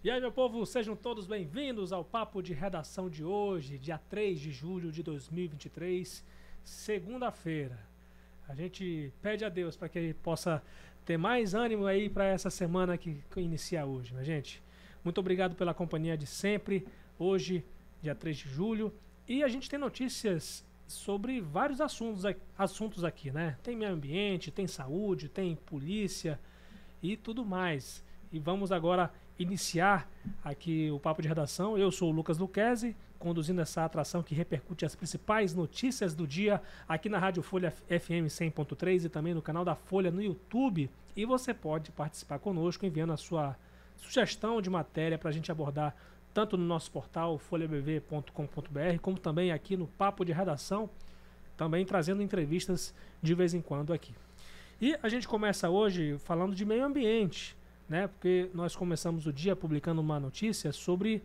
E aí, meu povo, sejam todos bem-vindos ao Papo de Redação de hoje, dia 3 de julho de 2023, segunda-feira. A gente pede a Deus para que ele possa ter mais ânimo aí para essa semana que inicia hoje, minha gente. Muito obrigado pela companhia de sempre, hoje, dia 3 de julho. E a gente tem notícias sobre vários assuntos aqui, né? Tem meio ambiente, tem saúde, tem polícia e tudo mais. E vamos agora iniciar aqui o Papo de Redação. Eu sou o Lucas Luquezzi, conduzindo essa atração que repercute as principais notícias do dia aqui na Rádio Folha FM 100.3 e também no canal da Folha no YouTube. E você pode participar conosco enviando a sua sugestão de matéria para a gente abordar tanto no nosso portal folhabv.com.br, como também aqui no Papo de Redação, também trazendo entrevistas de vez em quando aqui. E a gente começa hoje falando de meio ambiente, né? Porque nós começamos o dia publicando uma notícia sobre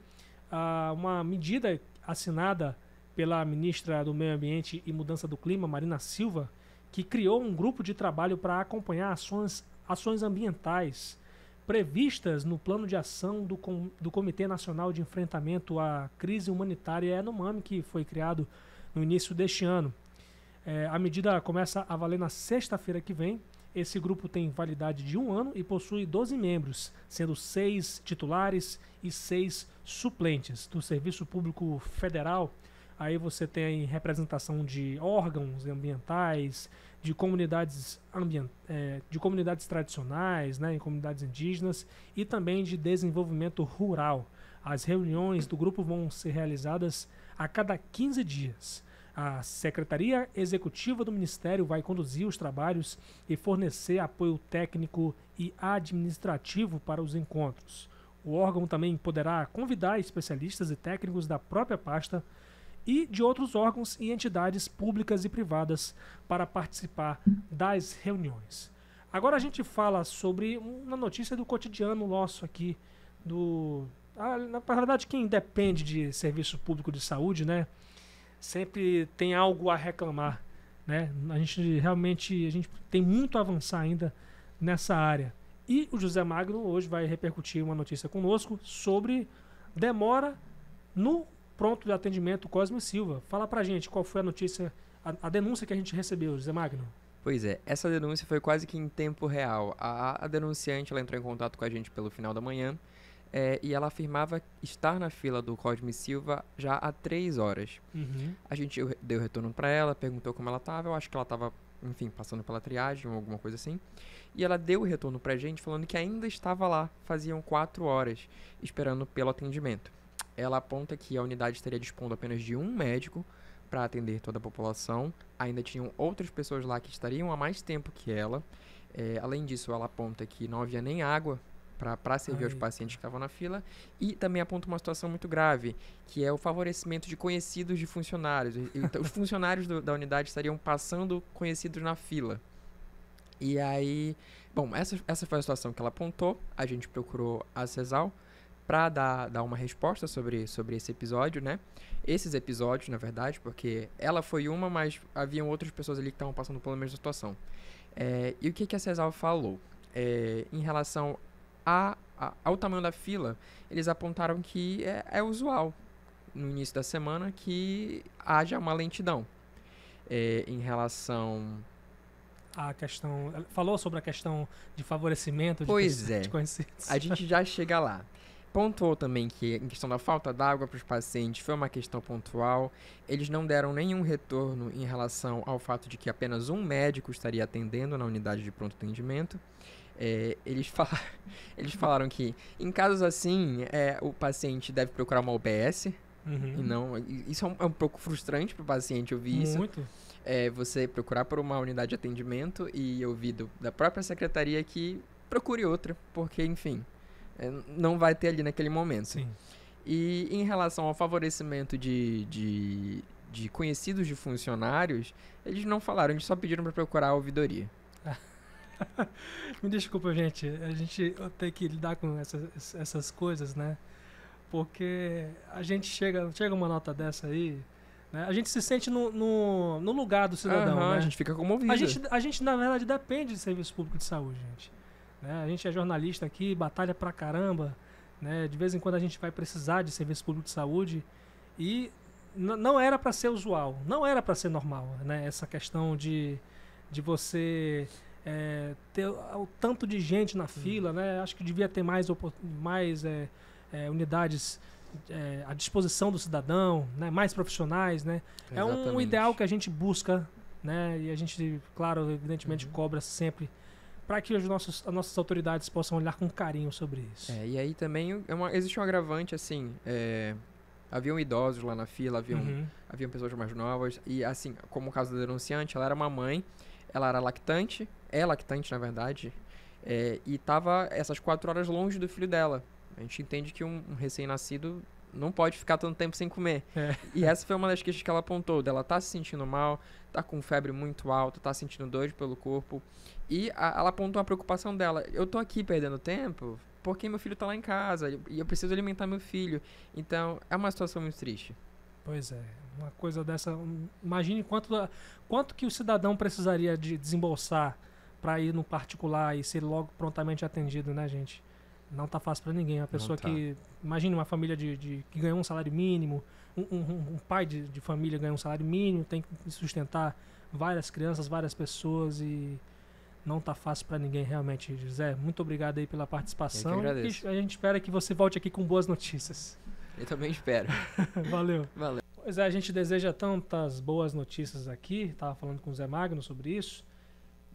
uma medida assinada pela ministra do Meio Ambiente e Mudança do Clima, Marina Silva, que criou um grupo de trabalho para acompanhar ações ambientais previstas no plano de ação do Comitê Nacional de Enfrentamento à Crise Humanitária Yanomami, que foi criado no início deste ano. A medida começa a valer na sexta-feira que vem. Esse grupo tem validade de 1 ano e possui 12 membros, sendo 6 titulares e 6 suplentes do Serviço Público Federal. Aí você tem representação de órgãos ambientais, de comunidades tradicionais, né, em comunidades indígenas e também de desenvolvimento rural. As reuniões do grupo vão ser realizadas a cada 15 dias. A Secretaria Executiva do Ministério vai conduzir os trabalhos e fornecer apoio técnico e administrativo para os encontros. O órgão também poderá convidar especialistas e técnicos da própria pasta e de outros órgãos e entidades públicas e privadas para participar das reuniões. Agora a gente fala sobre uma notícia do cotidiano nosso aqui, na verdade, quem depende de serviço público de saúde, né? Sempre tem algo a reclamar, né? A gente tem muito a avançar ainda nessa área. E o José Magno hoje vai repercutir uma notícia conosco sobre demora no pronto de atendimento Cosme Silva. Fala pra gente qual foi a notícia, a denúncia que a gente recebeu, José Magno. Pois é, essa denúncia foi quase que em tempo real. A denunciante ela entrou em contato com a gente pelo final da manhã. E ela afirmava estar na fila do Cosme Silva já há 3 horas. Uhum. A gente deu retorno para ela, perguntou como ela estava. Eu acho que ela estava, enfim, passando pela triagem ou alguma coisa assim. E ela deu o retorno pra gente falando que ainda estava lá, faziam 4 horas, esperando pelo atendimento. Ela aponta que a unidade estaria dispondo apenas de um médico para atender toda a população. Ainda tinham outras pessoas lá que estariam há mais tempo que ela. Além disso, ela aponta que não havia nem água para servir aos pacientes que estavam na fila, e também aponta uma situação muito grave, que é o favorecimento de conhecidos de funcionários. Então, os funcionários da unidade estariam passando conhecidos na fila. E aí, bom, essa foi a situação que ela apontou. A gente procurou a CESAL para dar uma resposta sobre esse episódio, né? Esses episódios, na verdade, porque ela foi uma, mas haviam outras pessoas ali que estavam passando pela mesma situação. E o que a CESAL falou? Em relação ao tamanho da fila, eles apontaram que é usual no início da semana que haja uma lentidão em relação A questão, falou sobre a questão de favorecimento de conhecidos. A gente já chega lá. Pontuou também que em questão da falta d'água para os pacientes foi uma questão pontual. Eles não deram nenhum retorno em relação ao fato de que apenas um médico estaria atendendo na unidade de pronto atendimento. Eles falaram que em casos assim o paciente deve procurar uma UBS. Uhum. E não, isso é um pouco frustrante para o paciente ouvir isso. Muito. Você procurar por uma unidade de atendimento e ouvir da própria secretaria que procure outra, porque enfim, não vai ter ali naquele momento. Sim. E em relação ao favorecimento de conhecidos de funcionários, eles não falaram, eles só pediram para procurar a ouvidoria. Me desculpa, gente. A gente tem que lidar com essas coisas, né? Porque a gente chega uma nota dessa aí, né? A gente se sente no lugar do cidadão, né? A gente fica comovido. A gente, na verdade, depende de serviço público de saúde, gente. Né? A gente é jornalista aqui, batalha pra caramba, né? De vez em quando a gente vai precisar de serviço público de saúde e não era para ser usual, não era para ser normal, né? Essa questão de você ter o tanto de gente na fila, né? Acho que devia ter mais unidades à disposição do cidadão, né? Mais profissionais, né? É um Exatamente. ideal que a gente busca, né? E a gente, claro, evidentemente cobra sempre para que as nossas autoridades possam olhar com carinho sobre isso. E aí também existe um agravante, assim, haviam idosos lá na fila, haviam pessoas mais novas, e assim, como o caso da denunciante, ela era uma mãe, ela era lactante, é lactante na verdade, e estava essas 4 horas longe do filho dela. A gente entende que um recém-nascido não pode ficar tanto tempo sem comer. E essa foi uma das queixas que ela apontou, dela tá se sentindo mal, tá com febre muito alta, tá sentindo dor pelo corpo. E ela apontou a preocupação dela. Eu tô aqui perdendo tempo porque meu filho tá lá em casa e eu preciso alimentar meu filho. Então, é uma situação muito triste. Pois é, uma coisa dessa... Imagine quanto que o cidadão precisaria de desembolsar para ir no particular e ser logo prontamente atendido, né, gente? Não tá fácil para ninguém. Uma pessoa que... Imagine uma família que ganhou um salário mínimo, um pai de família ganha um salário mínimo, tem que sustentar várias crianças, várias pessoas e não tá fácil para ninguém realmente. José, muito obrigado aí pela participação. Eu que agradeço. E a gente espera que você volte aqui com boas notícias. Eu também espero. Valeu. Valeu. Pois é, a gente deseja tantas boas notícias aqui. Tava falando com o Zé Magno sobre isso.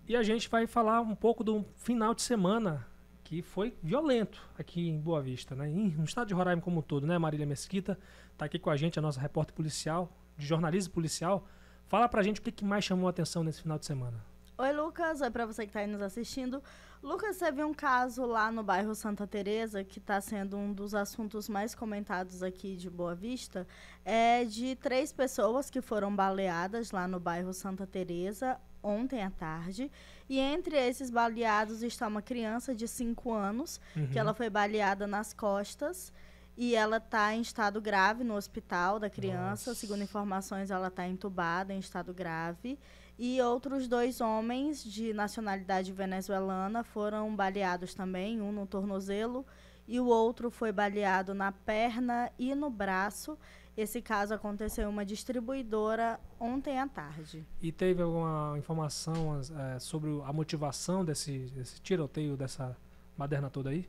E a gente vai falar um pouco do final de semana que foi violento aqui em Boa Vista, né? No estado de Roraima como um todo, né? Marília Mesquita tá aqui com a gente, a nossa repórter policial, de jornalismo policial. Fala pra gente o que mais chamou a atenção nesse final de semana. Oi, Lucas. Oi pra você que tá aí nos assistindo. Lucas, teve um caso lá no bairro Santa Teresa que está sendo um dos assuntos mais comentados aqui de Boa Vista. É de 3 pessoas que foram baleadas lá no bairro Santa Teresa ontem à tarde. E entre esses baleados está uma criança de 5 anos, que ela foi baleada nas costas. E ela está em estado grave no hospital da criança. Nossa. Segundo informações, ela está entubada em estado grave. E outros 2 homens de nacionalidade venezuelana foram baleados também, um no tornozelo e o outro foi baleado na perna e no braço. Esse caso aconteceu em uma distribuidora ontem à tarde. E teve alguma informação sobre a motivação desse tiroteio, dessa baderna toda aí?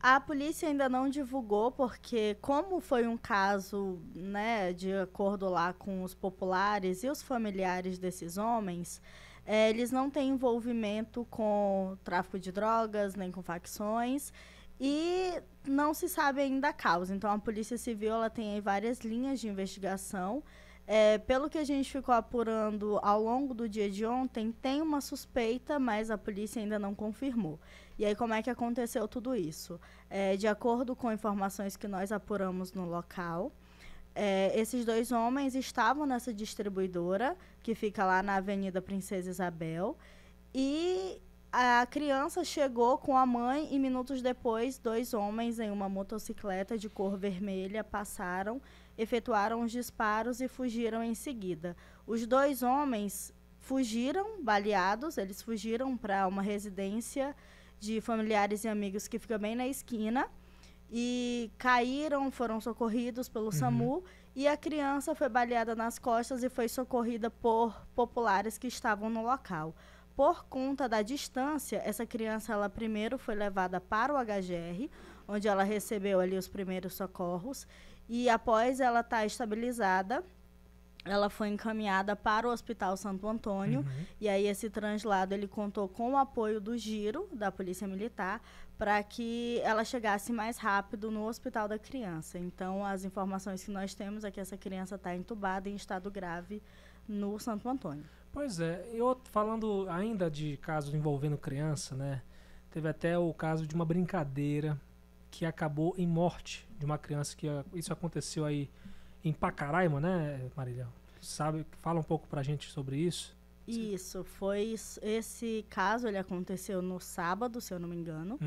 A polícia ainda não divulgou, porque como foi um caso, né, de acordo lá com os populares e os familiares desses homens, eles não têm envolvimento com tráfico de drogas, nem com facções, e não se sabe ainda a causa. Então, a Polícia Civil ela tem aí várias linhas de investigação. Pelo que a gente ficou apurando ao longo do dia de ontem, tem uma suspeita, mas a polícia ainda não confirmou. E aí, como é que aconteceu tudo isso? De acordo com informações que nós apuramos no local, esses 2 homens estavam nessa distribuidora, que fica lá na Avenida Princesa Isabel, e a criança chegou com a mãe e minutos depois, 2 homens em uma motocicleta de cor vermelha passaram, efetuaram os disparos e fugiram em seguida. Os 2 homens fugiram, baleados, eles fugiram para uma residência de familiares e amigos que fica bem na esquina e caíram, foram socorridos pelo SAMU e a criança foi baleada nas costas e foi socorrida por populares que estavam no local. Por conta da distância, essa criança ela primeiro foi levada para o HGR, onde ela recebeu ali os primeiros socorros e após ela estar estabilizada, ela foi encaminhada para o Hospital Santo Antônio e aí esse translado ele contou com o apoio do Giro, da Polícia Militar, para que ela chegasse mais rápido no Hospital da Criança. Então, as informações que nós temos é que essa criança está entubada em estado grave no Santo Antônio. Pois é, falando ainda de casos envolvendo criança, né? Teve até o caso de uma brincadeira que acabou em morte de uma criança, isso aconteceu aí em Pacaraima, né, Marília? Fala um pouco pra gente sobre isso. Isso, esse caso ele aconteceu no sábado, se eu não me engano,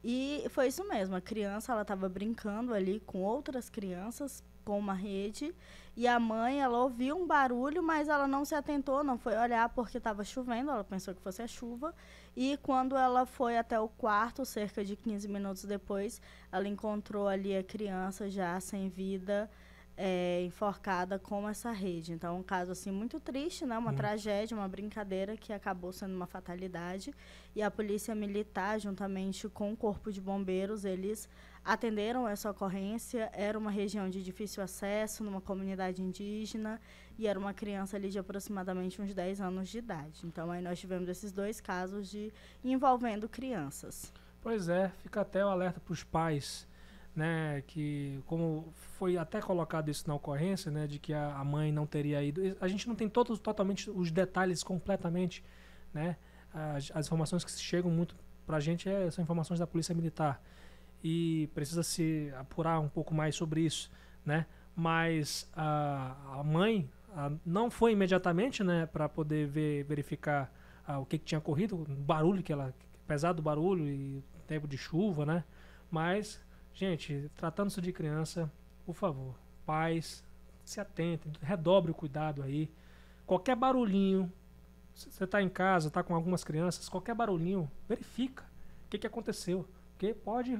e foi isso mesmo, a criança ela estava brincando ali com outras crianças com uma rede. E a mãe, ela ouviu um barulho, mas ela não se atentou, não foi olhar porque estava chovendo, ela pensou que fosse a chuva. E quando ela foi até o quarto, cerca de 15 minutos depois, ela encontrou ali a criança já sem vida, enforcada com essa rede. Então, um caso assim muito triste, né? Uma tragédia, uma brincadeira que acabou sendo uma fatalidade. E a polícia militar, juntamente com o corpo de bombeiros, eles atenderam essa ocorrência. Era uma região de difícil acesso, numa comunidade indígena, e era uma criança ali de aproximadamente uns 10 anos de idade. Então, aí nós tivemos esses 2 casos envolvendo crianças. Pois é, fica até o alerta para os pais, né, que como foi até colocado isso na ocorrência, né, de que a mãe não teria ido. A gente não tem totalmente os detalhes completamente, né, as informações que chegam muito para a gente são informações da Polícia Militar e precisa se apurar um pouco mais sobre isso, né, mas a mãe não foi imediatamente, né, para poder verificar o que tinha ocorrido, o barulho apesar do barulho e tempo de chuva, né, mas gente, tratando-se de criança, por favor, pais, se atentem, redobre o cuidado aí. Qualquer barulhinho, você está em casa, está com algumas crianças, qualquer barulhinho, verifica o que aconteceu, porque pode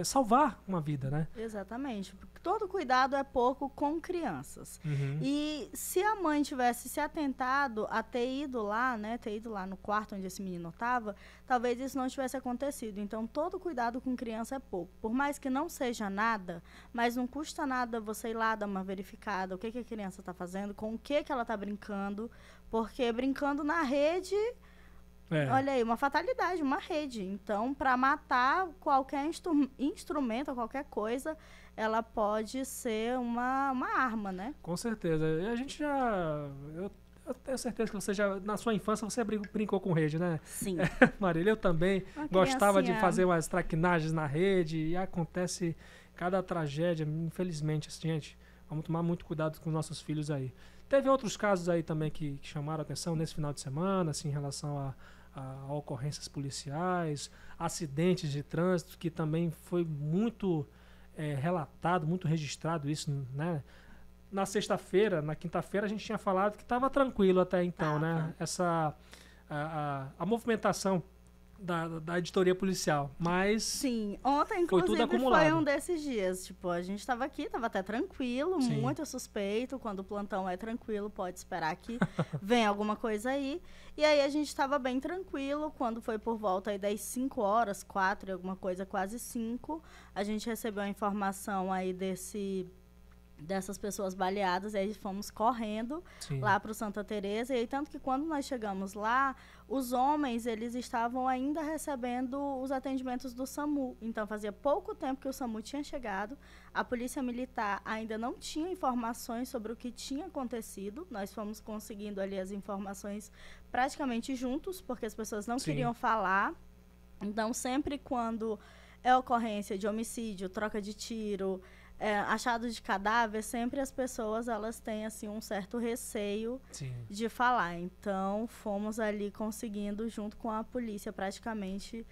salvar uma vida, né? Exatamente. Todo cuidado é pouco com crianças. Uhum. E se a mãe tivesse se atentado a ter ido lá, né, no quarto onde esse menino estava, talvez isso não tivesse acontecido. Então, todo cuidado com criança é pouco. Por mais que não seja nada, mas não custa nada você ir lá dar uma verificada, o que a criança está fazendo, com o que ela está brincando, porque brincando na rede... Olha aí, uma fatalidade, uma rede. Então, para matar qualquer instrumento ou qualquer coisa, ela pode ser uma arma, né? Com certeza. E a gente eu tenho certeza que você na sua infância, você brincou com rede, né? Sim. Marília, eu também gostava de fazer umas traquinagens na rede e acontece cada tragédia, infelizmente, gente. Vamos tomar muito cuidado com os nossos filhos aí. Teve outros casos aí também que chamaram a atenção nesse final de semana, assim, em relação a ocorrências policiais, acidentes de trânsito, que também foi muito relatado, muito registrado isso, né? Na sexta-feira, na quinta-feira, a gente tinha falado que estava tranquilo até então, né? A movimentação da editoria policial, mas sim, ontem foi tudo inclusive acumulado. foi um desses dias, tipo, a gente estava aqui, estava até tranquilo, Sim. muito suspeito, quando o plantão é tranquilo, pode esperar que venha alguma coisa aí, e aí a gente estava bem tranquilo, quando foi por volta aí das 5 horas, 4 e alguma coisa, quase 5, a gente recebeu a informação aí dessas pessoas baleadas, e aí fomos correndo Sim. lá para o Santa Teresa, e aí tanto que quando nós chegamos lá, os homens, eles estavam ainda recebendo os atendimentos do SAMU, então fazia pouco tempo que o SAMU tinha chegado, a Polícia Militar ainda não tinha informações sobre o que tinha acontecido, nós fomos conseguindo ali as informações praticamente juntos, porque as pessoas não Sim. queriam falar, então sempre quando é ocorrência de homicídio, troca de tiro, achado de cadáver, sempre as pessoas elas têm assim um certo receio Sim. de falar. Então, fomos ali conseguindo, junto com a polícia, praticamente,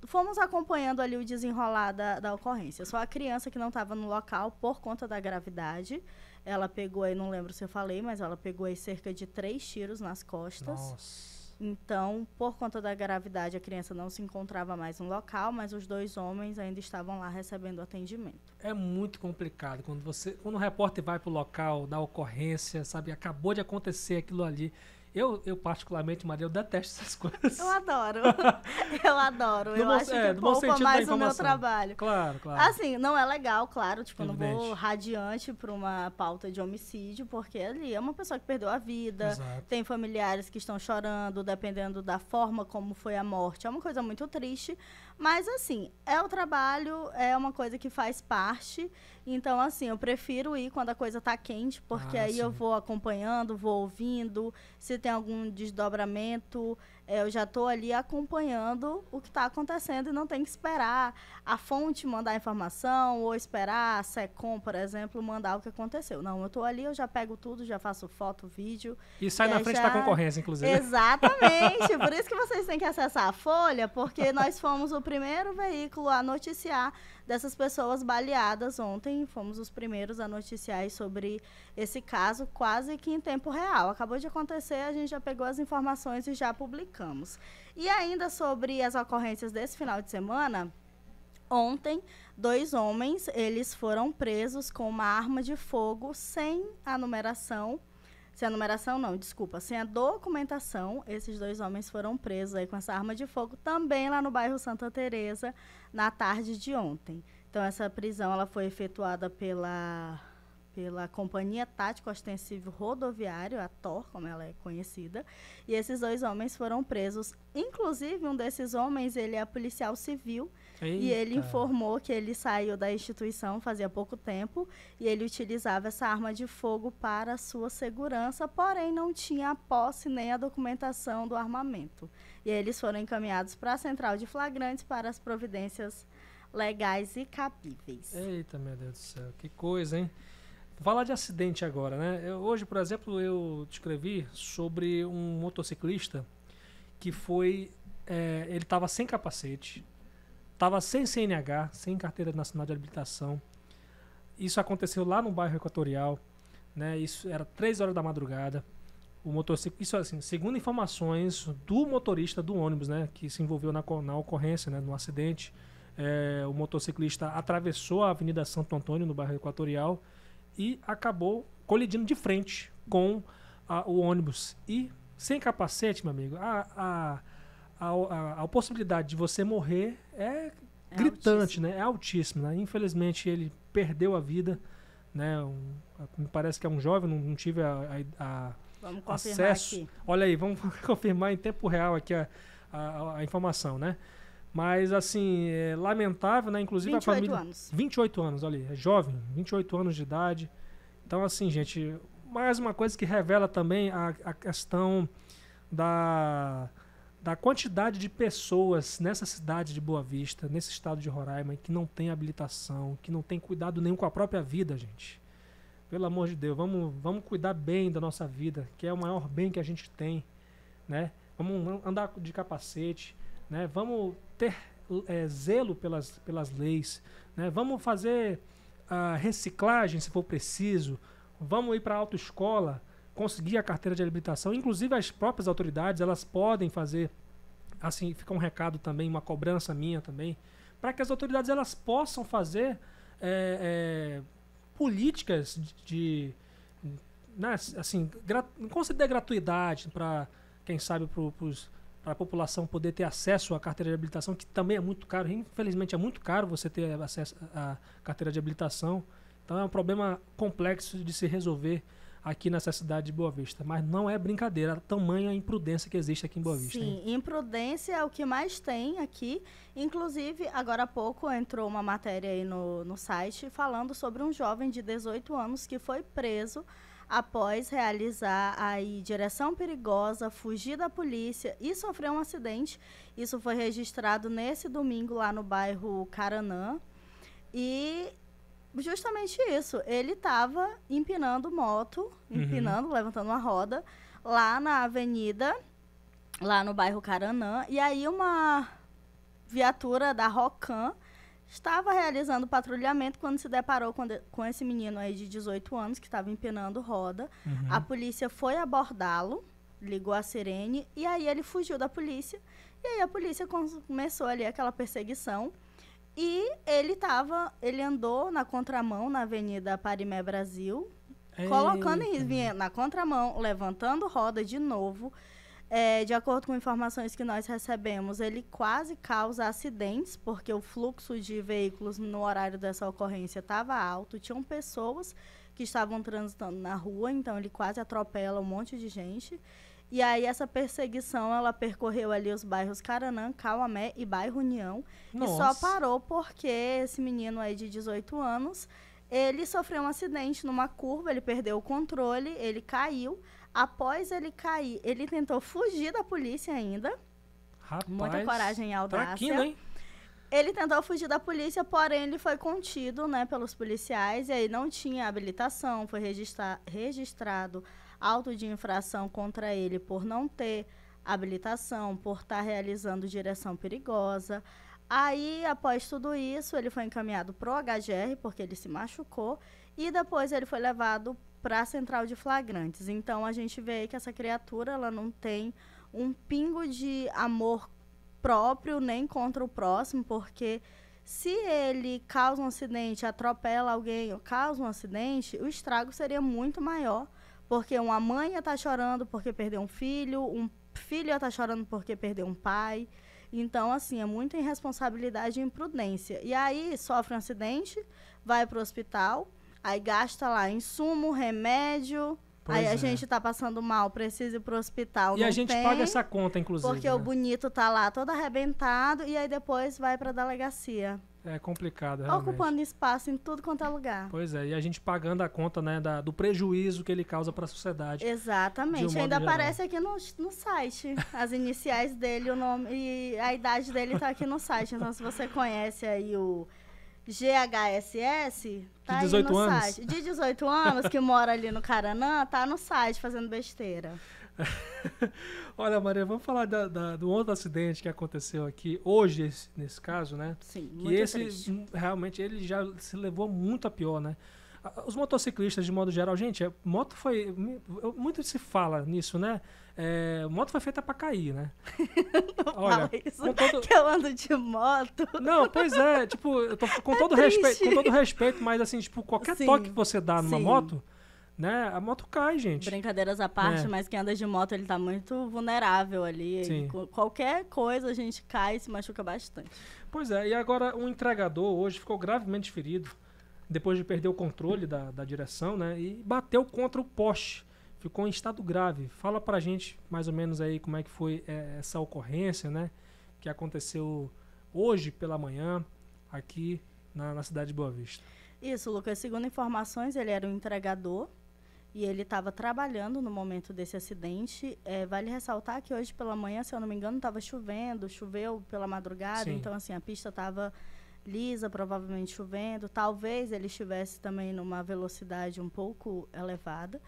fomos acompanhando ali o desenrolar da ocorrência. Só a criança que não estava no local por conta da gravidade, ela pegou aí, não lembro se eu falei, mas ela pegou aí cerca de 3 tiros nas costas. Nossa. Então, por conta da gravidade, a criança não se encontrava mais no local, mas os 2 homens ainda estavam lá recebendo atendimento. É muito complicado quando o repórter vai pro local da ocorrência, sabe, acabou de acontecer aquilo ali. Eu particularmente, Maria, eu detesto essas coisas. Eu adoro. Eu adoro. No Eu bom- acho que no bom poupa sentido da mais o meu informação. trabalho. Claro, claro. Assim, não é legal, claro, tipo, eu não vou Evidente. radiante para uma pauta de homicídio, porque ali é uma pessoa que perdeu a vida, Exato. tem familiares que estão chorando, dependendo da forma como foi a morte. É uma coisa muito triste, mas assim, é o trabalho, é uma coisa que faz parte. Então, assim, eu prefiro ir quando a coisa tá quente, porque aí eu sim. vou acompanhando, vou ouvindo, se tem algum desdobramento, eu já tô ali acompanhando o que tá acontecendo e não tem que esperar a fonte mandar a informação ou esperar a SECOM, por exemplo, mandar o que aconteceu. Não, eu tô ali, eu já pego tudo, já faço foto, vídeo. E sai na frente da concorrência, inclusive. Exatamente, por isso que vocês têm que acessar a Folha, porque nós fomos o primeiro veículo a noticiar dessas pessoas baleadas ontem. Fomos os primeiros a noticiar sobre esse caso, quase que em tempo real. Acabou de acontecer, a gente já pegou as informações e já publicamos. E ainda sobre as ocorrências desse final de semana, ontem, 2 homens, eles foram presos com uma arma de fogo sem a numeração. Sem a numeração, não, desculpa, sem a documentação. Esses 2 homens foram presos aí com essa arma de fogo, também lá no bairro Santa Teresa, na tarde de ontem. Então, essa prisão ela foi efetuada pela Companhia Tático Ostensivo Rodoviário, a TOR, como ela é conhecida, e esses 2 homens foram presos. Inclusive, um desses homens, ele é policial civil. Eita. E ele informou que ele saiu da instituição fazia pouco tempo e ele utilizava essa arma de fogo para sua segurança, porém não tinha a posse nem a documentação do armamento. E aí eles foram encaminhados para a central de flagrantes para as providências legais e cabíveis. Eita, meu Deus do céu, que coisa, hein? Vou falar de acidente agora, né? Hoje, por exemplo, eu escrevi sobre um motociclista que foi... ele estava sem capacete, estava sem CNH, sem carteira nacional de habilitação. Isso aconteceu lá no bairro Equatorial, né? Isso era 3 horas da madrugada. O motociclista, isso assim, segundo informações do motorista do ônibus, né, que se envolveu na ocorrência, né, no acidente, o motociclista atravessou a Avenida Santo Antônio, no bairro Equatorial, e acabou colidindo de frente com o ônibus. E sem capacete, meu amigo, a possibilidade de você morrer é gritante, né? É altíssima, né? Infelizmente ele perdeu a vida, né? Me parece que é um jovem, não tive vamos confirmar acesso. aqui. Olha aí, vamos confirmar em tempo real aqui a informação, né? Mas assim, é lamentável, né? Inclusive 28 a família. anos. 28 anos, olha aí, é jovem, 28 anos de idade. Então, assim, gente, mais uma coisa que revela também a questão da quantidade de pessoas nessa cidade de Boa Vista, nesse estado de Roraima, que não tem habilitação, que não tem cuidado nenhum com a própria vida, gente. Pelo amor de Deus, vamos cuidar bem da nossa vida, que é o maior bem que a gente tem, né? Vamos andar de capacete, né? Vamos ter zelo pelas leis, né? Vamos fazer a reciclagem se for preciso, vamos ir para a autoescola, conseguir a carteira de habilitação. Inclusive as próprias autoridades, elas podem fazer, assim, fica um recado também, uma cobrança minha também, para que as autoridades elas possam fazer políticas né, assim, conceder gratuidade para, quem sabe, para a população poder ter acesso à carteira de habilitação, que também é muito caro. Infelizmente é muito caro você ter acesso à carteira de habilitação. Então é um problema complexo de se resolver aqui nessa cidade de Boa Vista. Mas não é brincadeira, a tamanha imprudência que existe aqui em Boa Vista. Sim, imprudência é o que mais tem aqui. Inclusive, agora há pouco entrou uma matéria aí no site falando sobre um jovem de 18 anos que foi preso após realizar aí direção perigosa, fugir da polícia e sofrer um acidente. Isso foi registrado nesse domingo lá no bairro Caranã. E justamente isso, ele estava empinando moto, levantando uma roda, lá na avenida, lá no bairro Caranã, e aí uma viatura da Rocan estava realizando patrulhamento quando se deparou com esse menino aí de 18 anos que estava empinando roda. A polícia foi abordá-lo, ligou a sirene, e aí ele fugiu da polícia, e aí a polícia começou ali aquela perseguição. E ele andou na contramão na Avenida Parimé Brasil, colocando na contramão, levantando roda de novo. De acordo com informações que nós recebemos, ele quase causa acidentes, porque o fluxo de veículos no horário dessa ocorrência estava alto. Tinham pessoas que estavam transitando na rua, então ele quase atropela um monte de gente. E aí essa perseguição, ela percorreu ali os bairros Caranã, Cauamé e bairro União. Nossa. E só parou porque esse menino aí de 18 anos, ele sofreu um acidente numa curva, ele perdeu o controle, ele caiu. Após ele cair, ele tentou fugir da polícia ainda. Rapaz, muita coragem e audácia. Traquino, hein? Ele tentou fugir da polícia, porém ele foi contido, né, pelos policiais. E aí não tinha habilitação, foi registrado auto de infração contra ele por não ter habilitação, por estar realizando direção perigosa. Aí, após tudo isso, ele foi encaminhado pro HGR, porque ele se machucou, e depois ele foi levado para a central de flagrantes. Então, a gente vê aí que essa criatura, ela não tem um pingo de amor próprio, nem contra o próximo, porque se ele causa um acidente, atropela alguém ou causa um acidente, o estrago seria muito maior, porque uma mãe ia estar chorando porque perdeu um filho ia estar chorando porque perdeu um pai. Então, assim, é muita irresponsabilidade e imprudência. E aí, sofre um acidente, vai para o hospital, aí gasta lá insumo, remédio, aí a gente tá passando mal, precisa ir pro hospital, E a gente paga essa conta, inclusive. Porque o bonito tá lá todo arrebentado e aí depois vai pra delegacia. É complicado, realmente. Ocupando espaço em tudo quanto é lugar. Pois é, e a gente pagando a conta, né, do prejuízo que ele causa para a sociedade. Exatamente. Ainda aparece aqui no site as iniciais dele, o nome e a idade dele tá aqui no site. Então, se você conhece aí o GHSS, tá de 18 aí no anos. site. De 18 anos, que mora ali no Caranã, tá no site fazendo besteira. Olha, Maria, vamos falar do outro acidente que aconteceu aqui hoje, nesse caso, né? Sim, que muito esse, triste. realmente, ele já se levou muito a pior, né? Os motociclistas, de modo geral, gente, moto foi... Muito se fala nisso, né? Moto foi feita pra cair, né? Olha, que eu ando de moto. Não, pois é, tipo, eu tô com todo respeito, mas assim, tipo, qualquer toque que você dá numa moto, né, a moto cai, gente. Brincadeiras à parte, mas quem anda de moto, ele tá muito vulnerável ali. Sim. Qualquer coisa a gente cai e se machuca bastante. Pois é, e agora um entregador hoje ficou gravemente ferido, depois de perder o controle da direção, né, e bateu contra o poste. Ficou em estado grave. Fala pra gente mais ou menos aí como é que foi essa ocorrência, né, que aconteceu hoje pela manhã aqui na cidade de Boa Vista. Isso, Lucas. Segundo informações, ele era um entregador e ele estava trabalhando no momento desse acidente. Vale ressaltar que hoje pela manhã, se eu não me engano, estava choveu pela madrugada, Sim. então assim, a pista estava lisa, provavelmente chovendo. Talvez ele estivesse também numa velocidade um pouco elevada.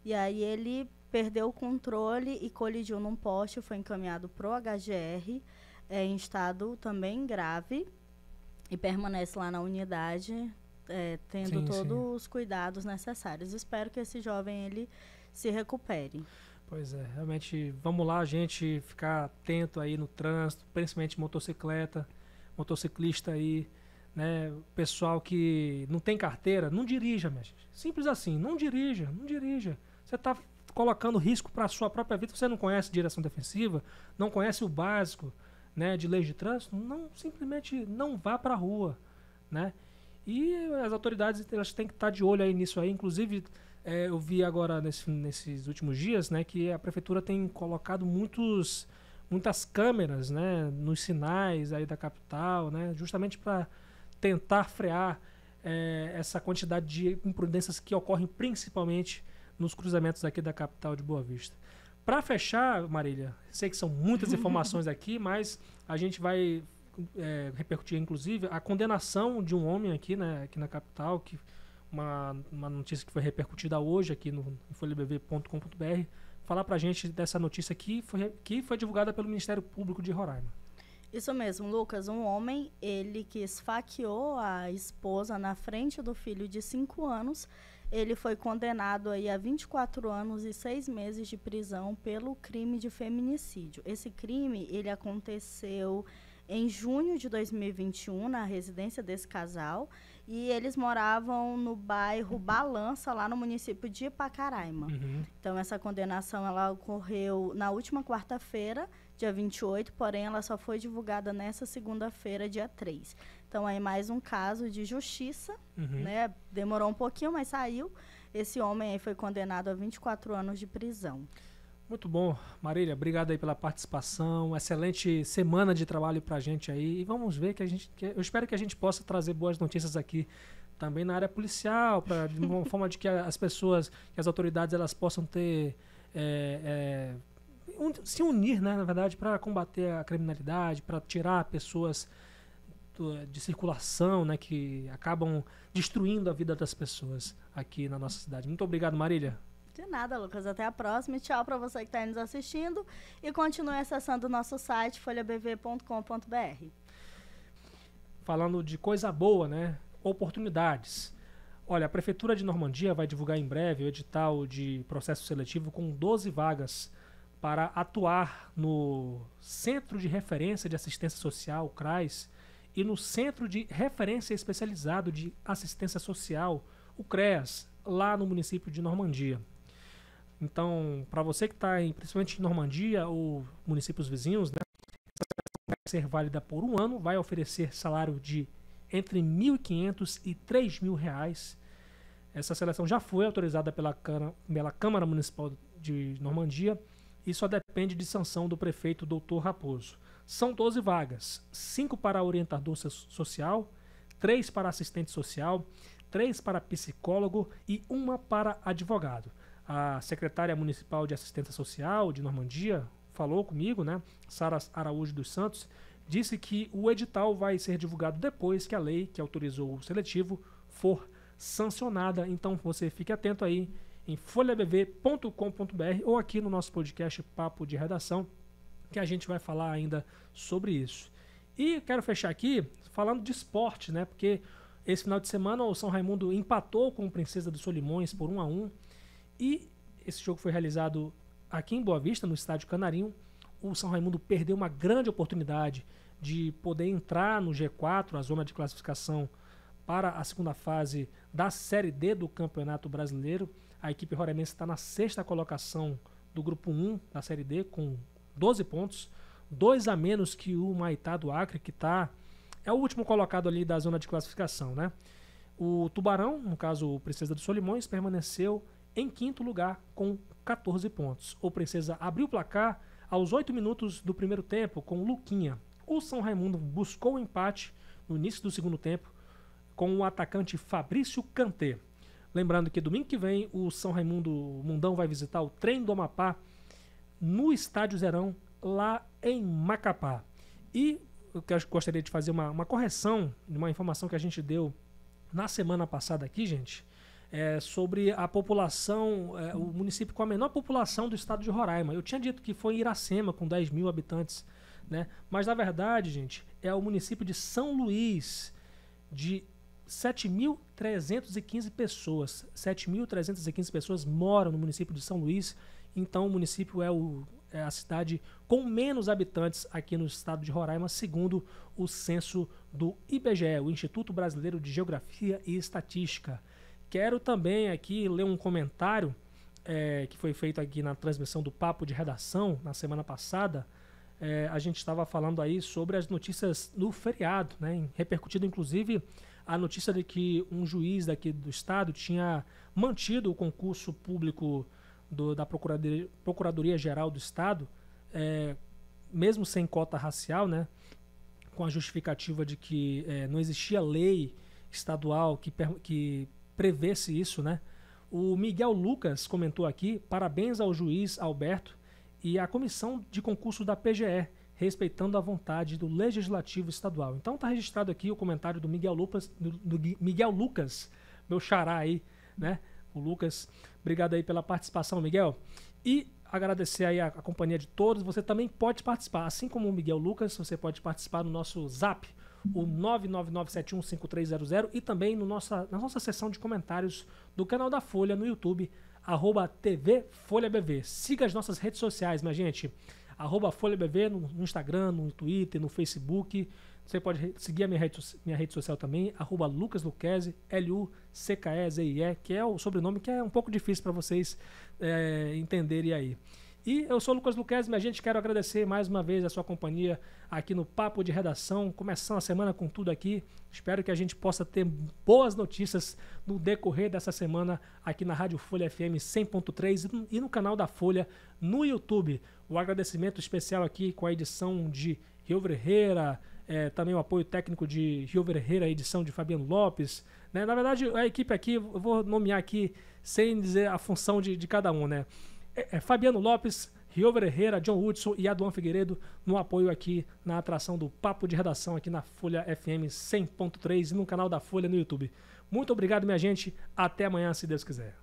E aí ele perdeu o controle e colidiu num poste, foi encaminhado para o HGR, em estado também grave, e permanece lá na unidade, tendo todos os cuidados necessários. Espero que esse jovem ele se recupere. Pois é, realmente, vamos lá, a gente ficar atento aí no trânsito, principalmente motociclista aí, né, pessoal que não tem carteira, não dirija, minha gente. Simples assim, não dirija. Você está colocando risco para a sua própria vida, você não conhece direção defensiva, não conhece o básico, né, de leis de trânsito, simplesmente não vá para a rua, né? E as autoridades, elas têm que estar de olho aí nisso aí. Inclusive, eu vi agora nesses últimos dias, né, que a prefeitura tem colocado muitas câmeras, né, nos sinais aí da capital, né, justamente para tentar frear essa quantidade de imprudências que ocorrem principalmente nos cruzamentos aqui da capital de Boa Vista. Para fechar, Marília, sei que são muitas informações aqui, mas a gente vai repercutir, inclusive, a condenação de um homem aqui, né, aqui na capital, que uma notícia que foi repercutida hoje aqui no folhabv.com.br. Falar pra gente dessa notícia que foi divulgada pelo Ministério Público de Roraima. Isso mesmo, Lucas. Um homem, ele que esfaqueou a esposa na frente do filho de 5 anos, ele foi condenado aí a 24 anos e 6 meses de prisão pelo crime de feminicídio. Esse crime, ele aconteceu em junho de 2021, na residência desse casal, e eles moravam no bairro Balança, lá no município de Ipacaraima. Uhum. Então, essa condenação ela ocorreu na última quarta-feira, dia 28, porém, ela só foi divulgada nessa segunda-feira, dia 3. Então, aí mais um caso de justiça, né? Demorou um pouquinho, mas saiu. Esse homem aí foi condenado a 24 anos de prisão. Muito bom, Marília, obrigado aí pela participação, excelente semana de trabalho pra gente aí, e vamos ver eu espero que a gente possa trazer boas notícias aqui também na área policial, de uma forma de que as pessoas, que as autoridades, elas possam ter, se unir, né, na verdade, para combater a criminalidade, para tirar pessoas de circulação, né, que acabam destruindo a vida das pessoas aqui na nossa cidade. Muito obrigado, Marília. De nada, Lucas. Até a próxima. E tchau para você que está nos assistindo. E continue acessando o nosso site, folhabv.com.br. falando de coisa boa, né? Oportunidades. Olha, a Prefeitura de Normandia vai divulgar em breve o edital de processo seletivo com 12 vagas para atuar no Centro de Referência de Assistência Social, CRAS, e no Centro de Referência Especializado de Assistência Social, o CREAS, lá no município de Normandia. Então, para você que está principalmente em Normandia ou municípios vizinhos, né, essa seleção vai ser válida por 1 ano, vai oferecer salário de entre R$ 1.500 e R$ 3.000. Essa seleção já foi autorizada pela Câmara Municipal de Normandia e só depende de sanção do prefeito Dr. Raposo. São 12 vagas, 5 para orientador social, 3 para assistente social, 3 para psicólogo e 1 para advogado. A secretária municipal de assistência social de Normandia falou comigo, né, Sara Araújo dos Santos, disse que o edital vai ser divulgado depois que a lei que autorizou o seletivo for sancionada. Então você fique atento aí em folhabv.com.br ou aqui no nosso podcast Papo de Redação, que a gente vai falar ainda sobre isso. E quero fechar aqui falando de esporte, né? Porque esse final de semana o São Raimundo empatou com o Princesa dos Solimões por 1-1 e esse jogo foi realizado aqui em Boa Vista, no estádio Canarinho. O São Raimundo perdeu uma grande oportunidade de poder entrar no G4, a zona de classificação para a segunda fase da Série D do Campeonato Brasileiro. A equipe roraimense está na 6ª colocação do grupo 1 da Série D, com 12 pontos, 2 a menos que o Maitá do Acre, que é o último colocado ali da zona de classificação, né? O Tubarão, no caso o Princesa dos Solimões, permaneceu em 5º lugar com 14 pontos. O Princesa abriu o placar aos 8 minutos do primeiro tempo com o Luquinha. O São Raimundo buscou o empate no início do segundo tempo com o atacante Fabrício Kanté. Lembrando que domingo que vem o São Raimundo Mundão vai visitar o Trem do Amapá no Estádio Zerão, lá em Macapá. E eu gostaria de fazer uma correção de uma informação que a gente deu na semana passada aqui, gente, sobre a população, o município com a menor população do estado de Roraima. Eu tinha dito que foi Iracema, com 10 mil habitantes, né? Mas na verdade, gente, é o município de São Luís, de 7.315 pessoas. 7.315 pessoas moram no município de São Luís. Então o município é a cidade com menos habitantes aqui no estado de Roraima, segundo o censo do IBGE, o Instituto Brasileiro de Geografia e Estatística. Quero também aqui ler um comentário que foi feito aqui na transmissão do Papo de Redação na semana passada. A gente estava falando aí sobre as notícias do feriado, né? Repercutido inclusive a notícia de que um juiz daqui do estado tinha mantido o concurso público da Procuradoria-Geral do Estado, mesmo sem cota racial, né? Com a justificativa de que não existia lei estadual que prevesse isso, né? O Miguel Lucas comentou aqui: parabéns ao juiz Alberto e à comissão de concurso da PGE, respeitando a vontade do Legislativo Estadual. Então está registrado aqui o comentário do Miguel Lucas, meu xará aí, né? O Lucas, obrigado aí pela participação, Miguel. E agradecer aí a companhia de todos. Você também pode participar, assim como o Miguel Lucas, você pode participar no nosso Zap, o 999715300, e também na nossa seção de comentários do canal da Folha no YouTube, @tvfolhabv. Siga as nossas redes sociais, minha gente. @FolhaBV no Instagram, no Twitter, no Facebook. Você pode seguir a minha rede social também, @LucasLuquezzi, LUCKEZIE, que é o sobrenome que é um pouco difícil para vocês entenderem aí. E eu sou o Lucas Luquezzi, minha gente, quero agradecer mais uma vez a sua companhia aqui no Papo de Redação, começando a semana com tudo aqui. Espero que a gente possa ter boas notícias no decorrer dessa semana aqui na Rádio Folha FM 100.3 e no canal da Folha no YouTube. O agradecimento especial aqui com a edição de Rio Verreira, também o apoio técnico de Rio Verreira, a edição de Fabiano Lopes, né? Na verdade, a equipe aqui, eu vou nomear aqui sem dizer a função de cada um, né? Fabiano Lopes, Rio Verreira, John Hudson e Aduan Figueiredo no apoio aqui na atração do Papo de Redação aqui na Folha FM 100.3 e no canal da Folha no YouTube. Muito obrigado, minha gente. Até amanhã, se Deus quiser.